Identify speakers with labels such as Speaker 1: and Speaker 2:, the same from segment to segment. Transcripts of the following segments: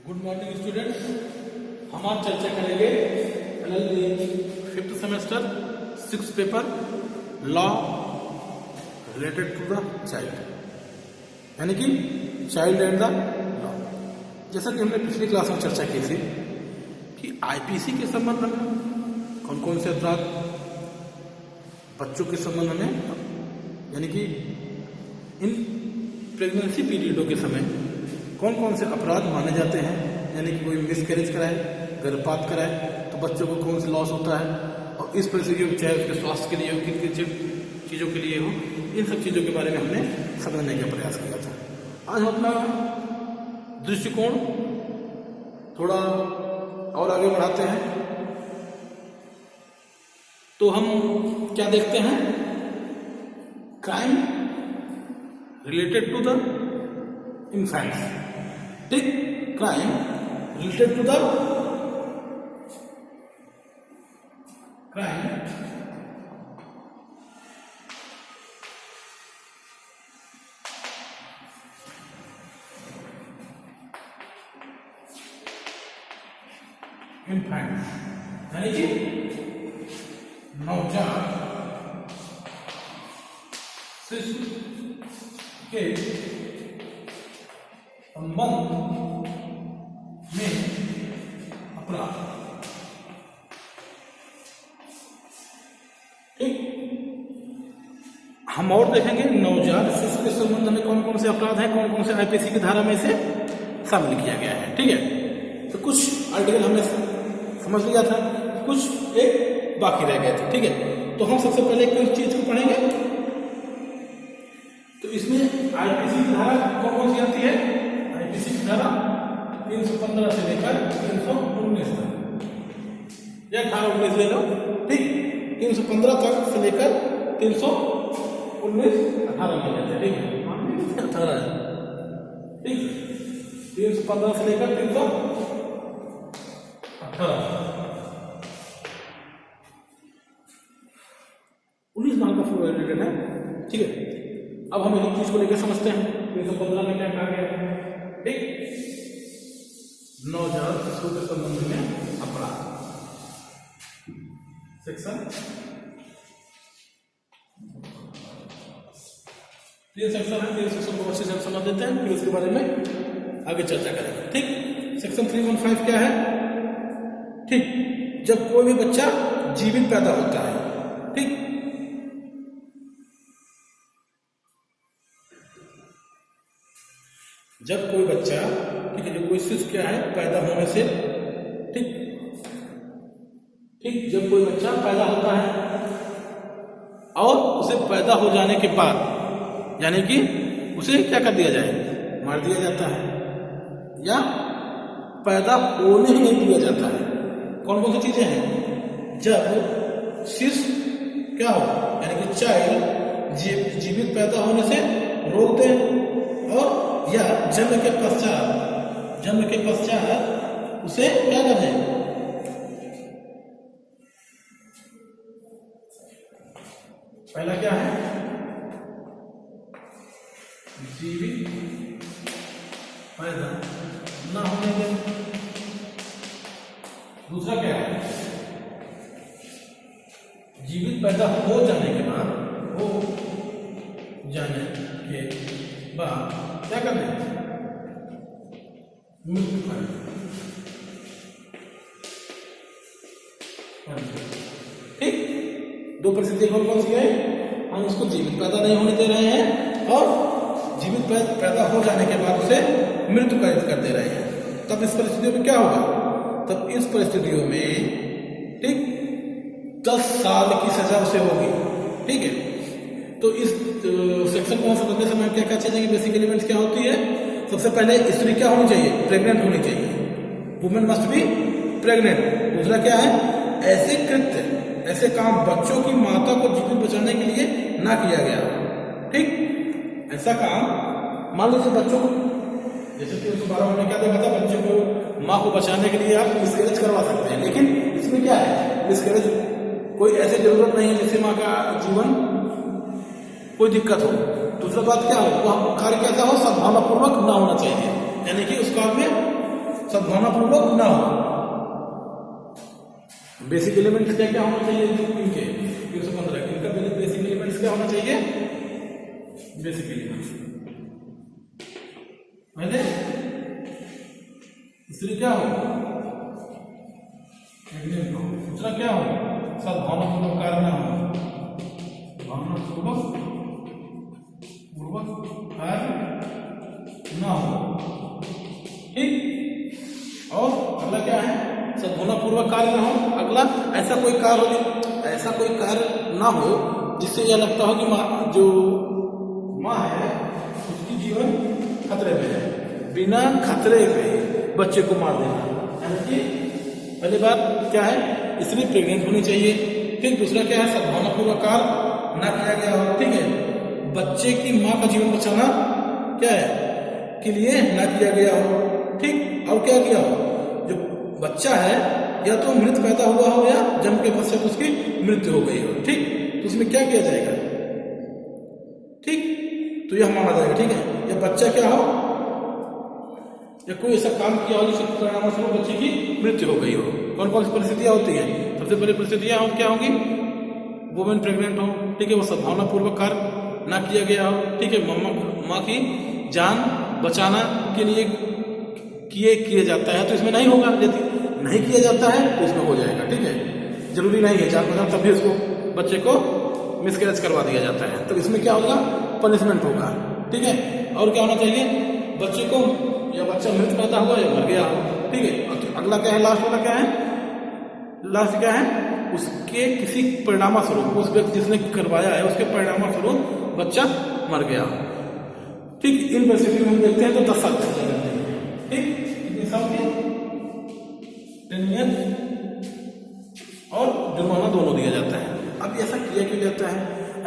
Speaker 1: Good morning students. हम आज चर्चा करेंगे LLB 5th semester 6th paper law related to the child, यानी कि चाइल्ड एंड द लॉ। जैसा कि हमने पिछली क्लास में चर्चा की थी कि IPC के संबंध में कौन कौन से अपराध बच्चों के संबंध में, यानी कि इन प्रेगनेंसी पीरियडों के समय कौन कौन से अपराध माने जाते हैं, यानी कि कोई मिसकैरेज कराए, गर्भपात कराए तो बच्चों को कौन सा लॉस होता है, और इस परिस्थितियों में चाहे उसके स्वास्थ्य के लिए हो, किन किन चीज़ों के लिए हो, इन सब चीज़ों के बारे में हमने समझने का प्रयास किया था। आज हम अपना दृष्टिकोण थोड़ा और आगे बढ़ाते हैं। तो हम क्या देखते हैं, crime related to the infants, ठीक, crime related to the crime infants, यानी कि नवजात शिशु के संबंध में अपराध, ठीक। हम और देखेंगे नवजात शिशु के संबंध में कौन कौन से अपराध हैं, कौन कौन से IPC की धारा में से शामिल किया गया है, ठीक है। तो कुछ आर्टिकल हमने समझ लिया था, कुछ एक बाकी रह गए थे, ठीक है। तो हम सबसे पहले कोई चीज को पढ़ेंगे। तो इसमें IPC की धारा कौन कौन सी आती है, IPC की धारा 315 से लेकर 319 तक, या 18-19 ले लो, ठीक। 315 तक से लेकर 319 18 में लेते हैं, ठीक है, 18 है, ठीक। 315 से लेकर 318 19 मार्क का फुल रिलेटेड है, ठीक है। अब हम एक चीज को लेकर समझते हैं 315 में क्या कहा गया है, ठीक। नवजात शिशु के संबंध में अपराध, सेक्शन 3 सेक्शन है, 3 सेक्शन को अच्छे से समझ देते हैं, फिर उसके बारे में आगे चर्चा करेंगे, ठीक। सेक्शन 315 क्या है, ठीक। जब कोई भी बच्चा जीवित पैदा होता है, ठीक, जब कोई बच्चा, ठीक है, जब कोई शिशु क्या है पैदा होने से, ठीक, ठीक, जब कोई बच्चा पैदा होता है और उसे पैदा हो जाने के बाद, यानी कि उसे क्या कर दिया जाए, मार दिया जाता है, या पैदा होने ही नहीं दिया जाता है। कौन कौन सी चीजें हैं, जब शिशु क्या हो, यानी कि चाइल्ड जीवित पैदा होने से रोक दें, और या जन्म के पश्चात उसे क्या करें, पहला क्या है, जीवित पैदा ना होने दें। दूसरा क्या है, जीवित पैदा हो जाने के बाद क्या करना है, मृत्यु करें, ठीक। दो परिस्थिति कौन कौन सी है, हम उसको जीवित पैदा नहीं होने दे रहे हैं और जीवित पैदा हो जाने के बाद उसे मृत्यु कर दे रहे हैं। तब इस परिस्थितियों में क्या होगा, तब इस परिस्थितियों में, ठीक, 10 साल की सजा उसे होगी, ठीक है। तो इस सेक्शन को समझने समय क्या क्या चीजें, बेसिक एलिमेंट्स क्या होती है, सबसे पहले स्त्री क्या होनी चाहिए, प्रेग्नेंट होनी चाहिए, वुमेन मस्ट बी प्रेग्नेंट। दूसरा क्या है, ऐसे कृत्य, ऐसे काम बच्चों की माता को जीवित बचाने के लिए ना किया गया, ठीक। ऐसा काम, मान लीजिए बच्चों को, जैसे 312 में क्या देखा था, बच्चों को माँ को बचाने के लिए आप मिसकैरेज करवा सकते हैं, लेकिन इसमें क्या है, मिसकैरेज कोई ऐसी जरूरत नहीं है जिससे माँ का जीवन कोई दिक्कत हो। दूसरा बात क्या हो, वह कार्य कैसा हो, सद्भावनापूर्वक ना होना चाहिए, यानी कि उस काम में सद्भावनापूर्वक ना हो। बेसिक एलिमेंट्स क्या क्या होना चाहिए इनके 315 इनका बेसिक एलिमेंट्स क्या होना चाहिए? बेसिक एलिमेंट्स पहले तीसरी क्या हो? दूसरा क्या हो? सद्भावनापूर्वक कार्य ना हो, भावनापूर्वक कार्य ना हो। ठीक। और अगला क्या है? सद्भावनापूर्वक कार्य ना हो। अगला ऐसा कोई कार्य ना हो जिससे यह लगता हो कि जो माँ है उसकी जीवन खतरे में है। बिना खतरे के बच्चे को मार देना, यानी कि पहली बात क्या है? स्त्री प्रेग्नेंट होनी चाहिए। ठीक। दूसरा क्या है? सद्भावनापूर्वक कार्य ना किया गया हो। ठीक है। बच्चे की माँ का जीवन बचाना क्या है के लिए ना किया गया हो। ठीक। और क्या किया हो? जो बच्चा है या तो मृत पैदा हुआ हो या जन्म के पश्चात उसकी मृत्यु हो गई हो। ठीक। तो उसमें क्या किया जाएगा? ठीक। तो यह माना जाएगा। ठीक है। यह बच्चा क्या हो या कोई ऐसा काम किया हो जिससे परिणामस्वरूप बच्चे की मृत्यु हो गई हो। कौन कौन सी परिस्थितियां होती है? सबसे पहले परिस्थितियां क्या होंगी? वुमेन प्रेग्नेंट हो। ठीक है। वो सद्भावनापूर्वक कार्य ना किया गया हो। ठीक है। माँ की जान बचाना के लिए किया जाता है तो इसमें नहीं होगा। यदि नहीं किया जाता है तो इसमें हो जाएगा। ठीक है। जरूरी नहीं है जान बचाना, तब भी उसको बच्चे को मिसकैरेज करवा दिया जाता है तो इसमें क्या होगा? पनिशमेंट होगा। ठीक है। और क्या होना चाहिए? बच्चे को या बच्चा मृत पैदा हुआ या मर गया हो। ठीक है। अगला क्या है? लास्ट वाला क्या है? लास्ट क्या है? उसके किसी परिणामस्वरूप, उस व्यक्ति जिसने करवाया है उसके परिणामस्वरूप बच्चा मर गया। ठीक। इन परिस्थिति में हम देखते हैं तो 10 साल तक सजा जाती है। ठीक। कितने साल की? 10 ईयर और जुर्माना दोनों दिया जाता है। अब ऐसा किया क्यों जाता है?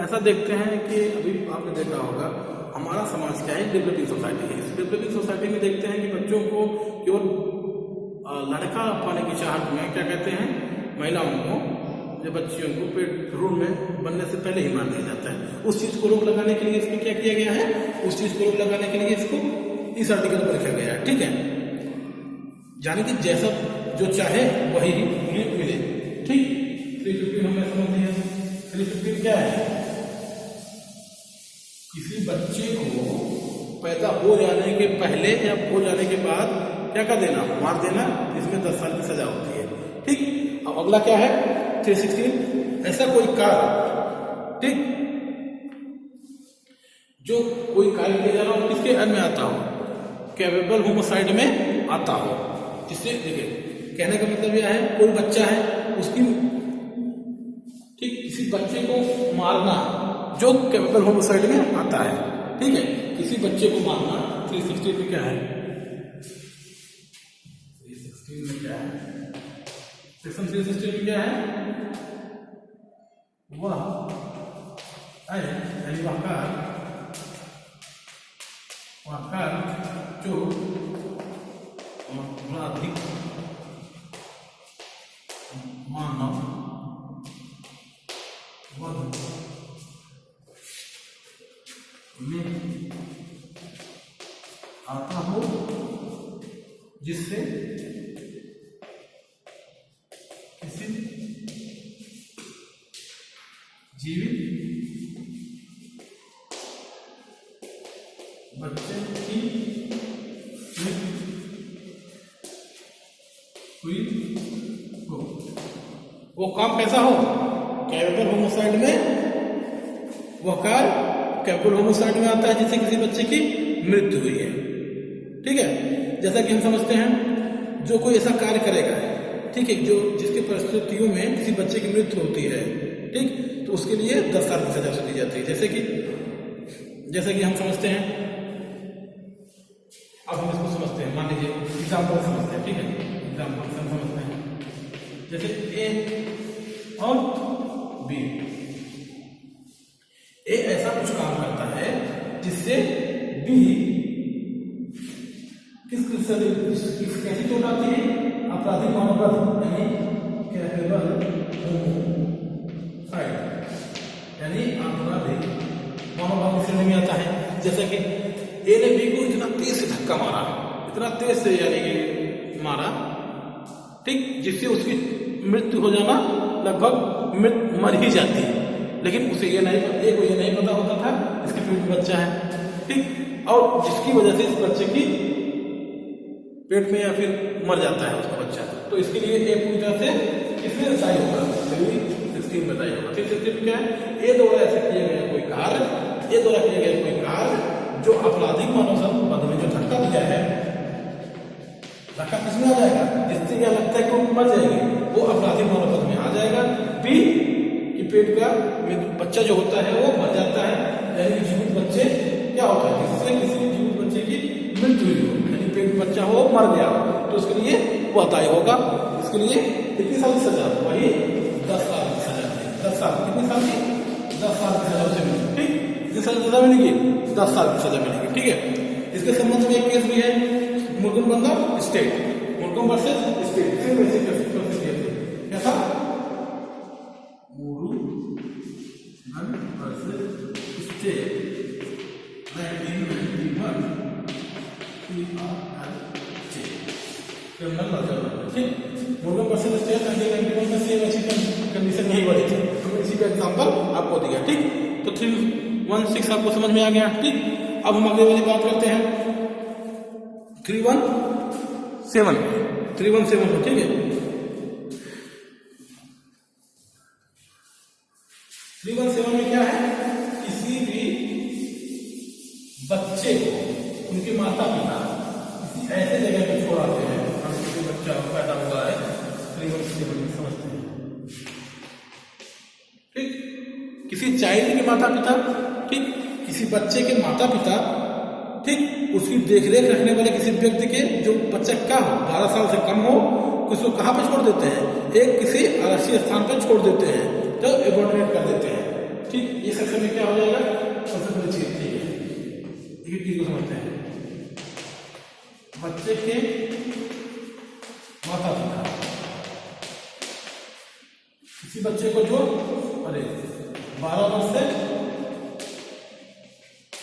Speaker 1: ऐसा देखते हैं कि अभी आपने देखा होगा हमारा समाज क्या है? डेवलपिंग सोसाइटी है। इस डेवलपिंग सोसाइटी में देखते हैं कि बच्चों को केवल लड़का पाने की चाहत में क्या कहते हैं? महिलाओं को या बच्चियों को पेट भ्रूण में बनने से पहले ही मार दिया जाता है। उस चीज को रोक लगाने के लिए इसमें क्या किया गया है? उस चीज को रोक लगाने के लिए इसको इस आर्टिकल पर लिखा गया है। ठीक है। यानी कि जैसा जो चाहे वही मिले। ठीक। 315 हमने समझ लिया। 315 क्या है? किसी बच्चे को पैदा हो जाने के पहले या हो जाने के बाद क्या कर देना? मार देना। इसमें 10 साल की सजा होती है। ठीक। अब अगला क्या है? 316 ऐसा कोई कार्य, ठीक, जो कोई कार्य किया जा रहा हो किसके अंड में आता हो? कैपेबल होमोसाइड में आता हो। जिससे देखिए कहने का मतलब यह है कोई बच्चा है उसकी, ठीक, किसी बच्चे को मारना जो कैपेबल होमोसाइड में आता है। ठीक है। किसी बच्चे को मारना 316 में क्या है? 316 में क्या है? सेक्शन 316 में क्या है? वह यानी वाकार जो अधिक मानव वध में आता हो जिससे किसी जीवित बच्चे की हुई हो। वो काम कैसा हो? कैपिटल होमोसाइड में वह कार्य कैपिटल होमोसाइड में आता है जिससे किसी बच्चे की मृत्यु हुई है। ठीक है। जैसा कि हम समझते हैं जो कोई ऐसा कार्य करेगा, ठीक है, जो जिसकी परिस्थितियों में किसी बच्चे की मृत्यु होती है, ठीक, तो उसके लिए 10 साल की सजा दी जाती है। जैसे कि हम समझते हैं, अब हम इसको समझते हैं, मान लीजिए एग्जाम्पल समझते हैं। ठीक है। एग्जाम्पल हम समझते हैं जैसे ए और बी। ए ऐसा कुछ काम करता है जिससे बी कैसी चोट आती है? आपराधिक मनोवध यानी कैपेबल होमोसाइड यानी आपराधिक मनोभाव की श्रेणी में आता है। जैसा कि ए ने बी को इतना तेज से धक्का मारा, इतना तेज से, यानी कि मारा, ठीक, जिससे उसकी मृत्यु हो जाना, लगभग मर ही जाती है। लेकिन उसे ये नहीं पता होता था इसके पेट में बच्चा है, ठीक, और जिसकी वजह से इस बच्चे की पेट में या फिर मर जाता है उसका बच्चा। तो इसके लिए ये पूरी तरह से किसने बताया होगा, 3:16 बताया होगा। 3:16 क्या है, ये द्वारा ऐसे किया गया कोई कार्य, ये द्वारा किया गया कोई कार्य जो आपराधिक मानव संपत्ति में जो धक्का दिया है, धक्का किसमें आ जाएगा, जिससे क्या लगता है कि वो मर जाएगी, वो आपराधिक मानव पद में आ जाएगा। बी कि पेट का बच्चा जो होता है वो मर जाता है, यानी जीवित बच्चे क्या होता है, जिससे किसी जीवित बच्चे की मृत्यु हुई हो, यानी पेट बच्चा हो मर गया, तो उसके लिए वो अदाय होगा। इसके लिए कितनी साल की सजा, वही 10 साल की सजा। 10 साल, कितनी साल की, 10 साल की सजा उसे मिलेगी, ठीक, कितनी साल की सजा मिलेगी, 10 साल की सजा मिलेगी, ठीक है। इसके संबंध में एक केस भी है, मुर्गन बंदा स्टेट, मुर्गन वर्सेस स्टेट, फिर वैसे क्या था, मुर्गन वर्सेस स्टेट 1991 ठीक, मुर्गन वर्सेस स्टेट 1991 में सेम ऐसी कंडीशन नहीं बनी थी, तो इसी का एग्जांपल आपको दिया, ठीक। तो 3:16 आपको समझ में आ गया, ठीक। अब हम अगले वाली बात करते हैं 3:17 को, ठीक है। 3:17 में क्या है, किसी भी बच्चे को उनके माता पिता किसी ऐसे जगह पे छोड़ाते हैं, किसी बच्चा पैदा हुआ है, 3:17 में समझते हैं, ठीक, किसी चाइल्ड के माता पिता, ठीक, किसी बच्चे के माता पिता, ठीक, उसकी देखरेख रखने वाले किसी व्यक्ति के जो बच्चा क्या हो, 12 साल से कम हो, उसको कहाँ पे छोड़ देते हैं, एक किसी आरक्षित स्थान पर छोड़ देते हैं, तो एबॉर्डिनेट कर देते हैं, ठीक। ये सेक्शन में क्या हो जाएगा, सबसे बड़ी चीज, ठीक है, एक चीज को समझते हैं, बच्चे के माता पिता किसी बच्चे को जो 12 वर्ष से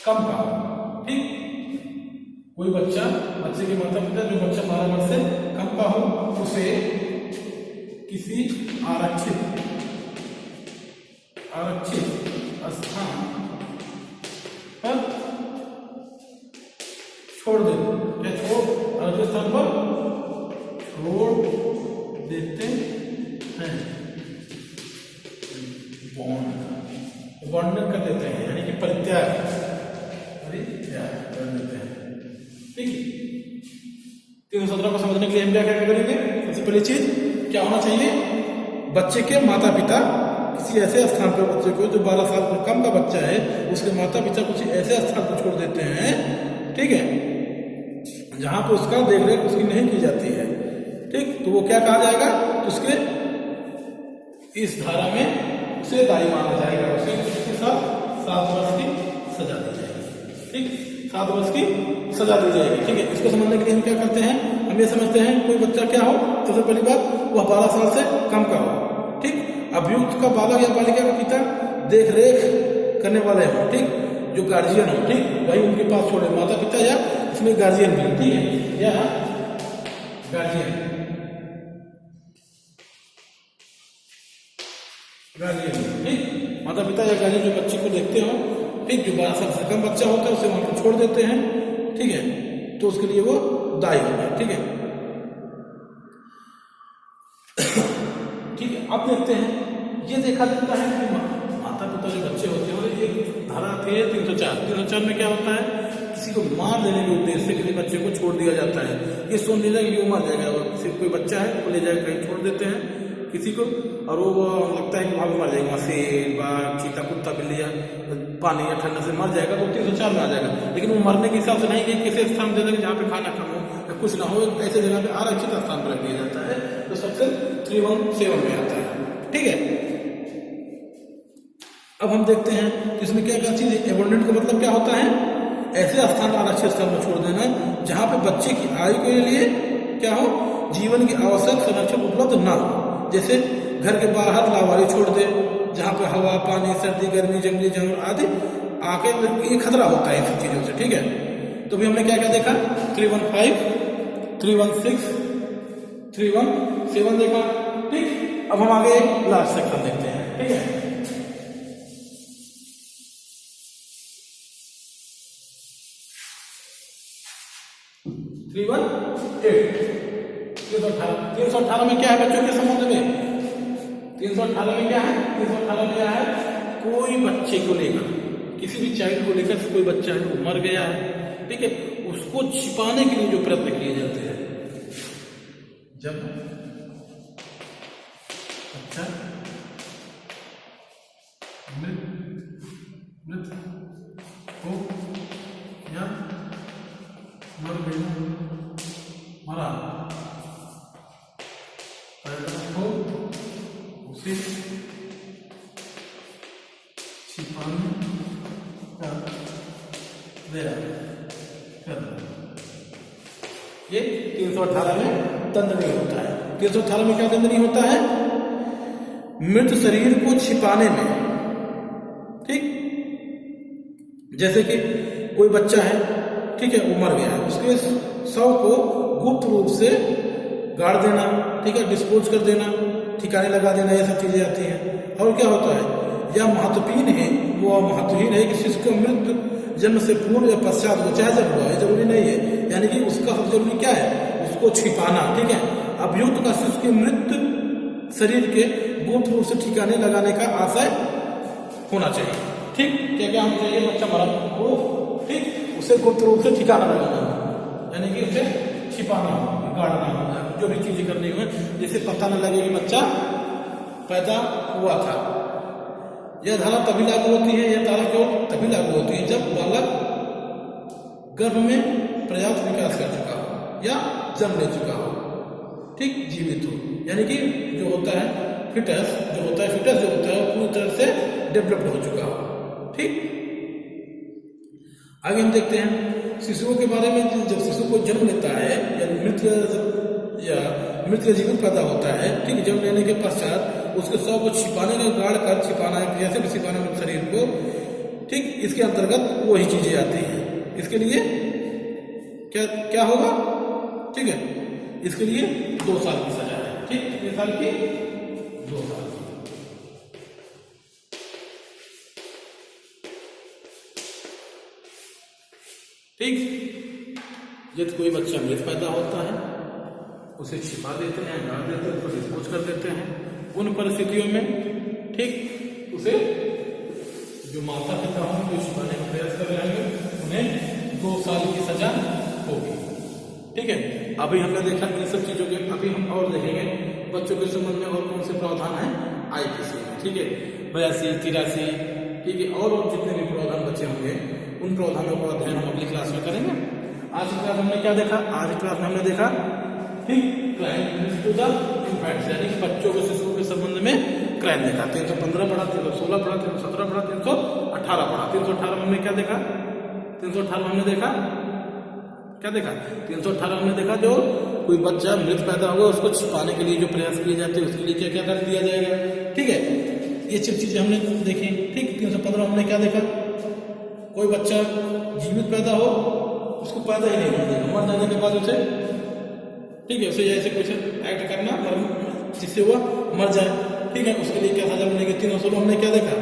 Speaker 1: कम का, ठीक, कोई बच्चे के माता पिता जो बच्चा 12 वर्ष से कम का हो, उसे किसी आरक्षित स्थान पर छोड़ दे, क्या आरक्षित स्थान पर छोड़ देते हैं, बॉन्ड कर देते हैं, यानी कि परित्याग कर देते हैं, ठीक। 3:17 को समझने के लिए हम क्या करेंगे, सबसे पहली चीज क्या होना चाहिए, बच्चे के माता पिता किसी ऐसे स्थान पर बच्चे को जो 12 साल से कम का बच्चा है, उसके माता पिता किसी ऐसे स्थान पर छोड़ देते हैं, ठीक है, जहां पर उसका देखरेख उसकी नहीं की जाती है, ठीक। तो वो क्या कहा जाएगा, तो उसके इस धारा में उसे दायी माना जाएगा, उसे उसके साथ 7 वर्ष की सजा दी जाएगी, ठीक, 7 वर्ष की सजा दी जाएगी, ठीक है। इसको समझने के लिए हम क्या करते हैं, हम ये समझते हैं कोई बच्चा क्या हो, सबसे पहली बात वह 12 साल से कम का हो, ठीक, अभियुक्त का बालक या बालिका का पिता देख रेख करने वाले हो, ठीक, जो गार्जियन हो, ठीक, वही उनके पास छोड़े, माता पिता या उसमें गार्जियन भी, ठीक है, या गार्जियन, ठीक, माता पिता या गार्जियन जो बच्चे को देखते हो, ठीक, जो 12 साल से कम बच्चा होता है उसे वहां पर छोड़ देते हैं, ठीक है, तो उसके लिए वो दायी होगा, ठीक है, ठीक है। अब देखते हैं, ये देखा जाता है कि माता पिता जो बच्चे होते हैं, और एक धारा आती है 304 में क्या होता है, किसी को मार देने के उद्देश्य से किसी बच्चे को छोड़ दिया जाता है, ये सोच लीजिए कि वो मर जाएगा, किसी कोई बच्चा है वो ले जाकर कहीं छोड़ देते हैं किसी को, और वो लगता है कि वहां पर मर जाएगा, शेर बाघ चीता कुत्ता बिल्ली या पानी या ठंडा से मर जाएगा, तो 304 में आ जाएगा। लेकिन वो मरने के हिसाब से नहीं, कि किसी स्थान दे देंगे जहाँ पे खाना कम हो या कुछ ना हो, ऐसे जगह पे आरक्षित स्थान पर रख दिया जाता है, तो सबसे 3:17 में आता है, ठीक है। अब हम देखते हैं इसमें क्या क्या चीज, एबॉर्डेंट का मतलब क्या होता है, ऐसे स्थान आरक्षित स्थान पर छोड़ देना जहां पे बच्चे की आयु के लिए क्या हो, जीवन की आवश्यक संरक्षण उपलब्ध ना हो, जैसे घर के बाहर लावारी छोड़ दे, जहां पे हवा पानी सर्दी गर्मी जंगली जानवर आदि आके ये खतरा होता है इन सब चीजों से, ठीक है। तो भी हमने क्या क्या देखा, 315, 316, 317 देखा। ठीक, अब हम आगे लास्ट सेक्शन देखते हैं। ठीक है, वन 318 में क्या है बच्चों के संबंध में? 318 में क्या है? 318 में क्या है? कोई बच्चे को लेकर, किसी भी चाइल्ड को लेकर कोई बच्चा है वो मर गया है, ठीक है, उसको छिपाने के लिए जो प्रयत्न किए जाते हैं, जब अच्छा मृत हो या मर गया, मरा हो, उसे छिपाने का ये 318 में दंडनीय होता है। 318 में क्या दंडनीय होता है? मृत शरीर को छिपाने में। ठीक, जैसे कि कोई बच्चा है, ठीक है, वो मर गया है, उसके शव को गुप्त रूप से गाड़ देना, ठीक है, डिस्पोज कर देना, ठिकाने लगा देना, ये सब चीजें आती हैं। और क्या होता है, या महत्वहीन है, वो महत्वहीन है कि शिशु का मृत्यु जन्म से पूर्व या पश्चात हो, चाहे जब हुआ, ये जरूरी नहीं है, यानी कि उसका सबसे जरूरी क्या है, उसको छिपाना। ठीक है, अभियुक्त का शिशु के मृत शरीर के गुप्त रूप से ठिकाने लगाने का आशय होना चाहिए। ठीक, क्या क्या होना चाहिए? बच्चा मरा हो, ठीक, उसे गुप्त रूप से ठिकाना लगाना, यानी कि उसे छिपाना, गाड़ना, जो भी चीजें करनी हो जिससे पता न लगे कि बच्चा पैदा हुआ था। यह धारा तभी लागू होती है, यह धारा क्यों तभी लागू होती है जब बालक गर्भ में पर्याप्त विकास कर चुका हो या जन्म ले चुका हो, ठीक, जीवित हो, यानी कि जो होता है फिटस, जो होता है पूरी तरह से डेवलप्ड हो चुका हो। ठीक, आगे हम देखते हैं शिशुओं के बारे में। जब शिशु को जन्म लेता है या मृत या जीवित पैदा होता है, ठीक, जन्म लेने के पश्चात उसके शव को छिपाने का गाड़ कर छिपाना है, जैसे भी छिपाना मृत शरीर को, ठीक, इसके अंतर्गत वही चीजें आती हैं। इसके लिए क्या क्या होगा? ठीक है, इसके लिए 2 साल की सजा है। ठीक, कितने साल की? 2 साल की। ठीक, यदि कोई बच्चा मृत पैदा होता है, उसे छिपा देते हैं, गाड़ देते हैं, उसको डिस्पोज कर देते हैं। उन परिस्थितियों में, ठीक, उसे जो माता पिता होंगे, जो छिपाने का प्रयास कर रहे हैं, उन्हें 2 साल की सजा होगी। ठीक है, अभी हमने देखा इन सब चीजों के, अभी हम और देखेंगे बच्चों के संबंध में और कौन से प्रावधान है आईपीसी में। ठीक है, 82, 83, ठीक है, और जितने भी प्रावधान बचे होंगे उन प्रावधानों का अध्ययन हम अगली क्लास में करेंगे। आज की क्लास हमने क्या देखा? आज की क्लास में हमने देखा, ठीक, क्राइम टू द इन्फेंट्स, यानी कि बच्चों के शिशुओं के संबंध में क्राइम देखा। 315 पढ़ा, 316 पढ़ा, 317 पढ़ा, 318 पढ़ा। 318 में हमने क्या देखा? 318 में हमने देखा क्या देखा? 318 हमने देखा जो कोई बच्चा मृत पैदा होगा उसको छिपाने के लिए जो प्रयास किए जाते हैं उसके लिए क्या क्या कर दिया जाएगा। ठीक है, ये सब चीजें हमने देखी। ठीक, 315 हमने क्या देखा? कोई बच्चा जीवित पैदा हो, उसको पैदा ही नहीं होने देगा, मर जाने के बाद उसे, ठीक है, उसे ऐसे कुछ एक्ट करना जिससे वो मर जाए। ठीक है, उसके लिए क्या सजा मिलेगी? 316 हमने क्या देखा?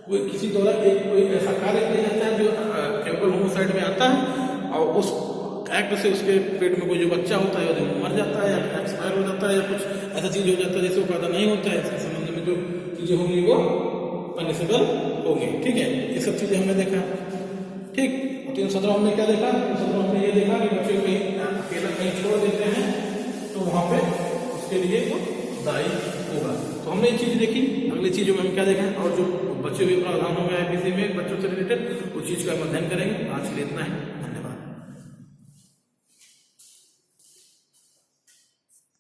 Speaker 1: कोई किसी द्वारा कोई ऐसा कार्य किया जाता है जो केवल होमोसाइड में आता है और उस एक्ट से उसके पेट में कोई जो बच्चा होता है वो मर जाता है या एक्सपायर हो जाता है या कुछ ऐसा चीज हो जाता है जिससे वो पैदा नहीं होता है। इसके संबंध में जो चीजें होंगी वो पनिशेबल होंगी। ठीक है, ये सब चीजें हमने देखा। ठीक, 317 हमने क्या देखा? 317 हमने ये देखा कि बच्चे को अकेला कहीं छोड़ देते हैं तो वहां पे उसके लिए वो दायी होगा। तो हमने ये चीज देखी। अगली चीजों में हम क्या देखें और जो बच्चे हुए प्रावधानों में आईपीसी में बच्चों से रिलेटेड उस चीज का हम अध्ययन करेंगे। आज के लिए इतना है।